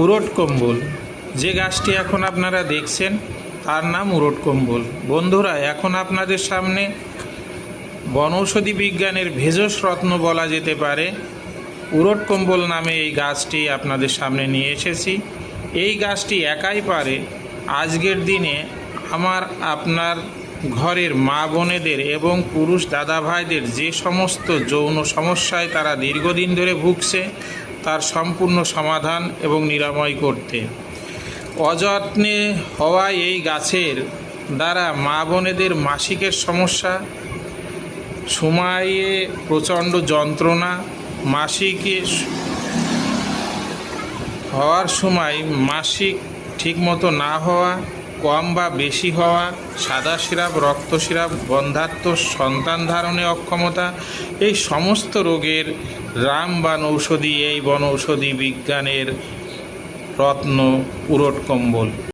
উরট কম্বল। যে গাছটি এখন আপনারা দেখছেন তার নাম উরট কম্বল। বন্ধুরা, এখন আপনাদের সামনে বনৌষধি বিজ্ঞানের ভেষজ রত্ন বলা যেতে পারে উরট কম্বল নামে এই গাছটি আপনাদের সামনে নিয়ে এসেছি। এই গাছটি একাই পারে আজকের দিনে আমার আপনার ঘরের মা বোনেদের এবং পুরুষ দাদা ভাইদের যে সমস্ত যৌন সমস্যায় তারা দীর্ঘদিন ধরে ভুগছে তার সম্পূর্ণ সমাধান এবং নিরাময় করতে। অযত্নে হওয়া এই গাছের দ্বারা মা বোনেদের মাসিকের সমস্যা, সময়ে প্রচণ্ড যন্ত্রণা, মাসিকে হওয়ার সময় মাসিক ঠিকমতো না হওয়া, কম বা বেশি হওয়া, সাদা সিরাপ, রক্তস্রাব, বন্ধ্যাত্ব, সন্তান ধারণে অক্ষমতা, এই সমস্ত রোগের রামবাণ ঔষধি এই বনৌষধি বিজ্ঞানের রত্ন উরট কম্বল।